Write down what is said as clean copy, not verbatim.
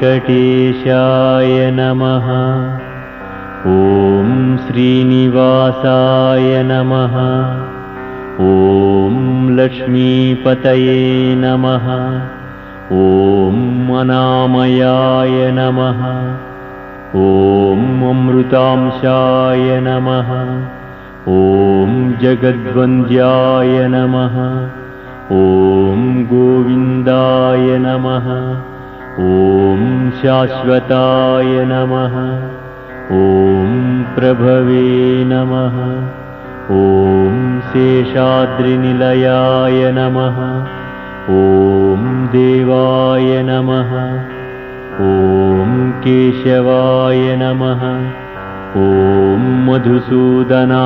वेङ्कटेशाय नमः। ॐ श्रीनिवासाय नमः। ॐ लक्ष्मीपतये नमः। ॐ अनामयाय नमः। ॐ अमृतांशाय नमः। ॐ जगद्वन्द्याय नमः। ॐ गोविन्दाय नमः। ॐ शाश्वताय नमः। ॐ प्रभवे नमः। ॐ शेषाद्रिनिलयाय नमः। ॐ देवाय नमः। ॐ केशवाय नमः। ॐ मधुसूदना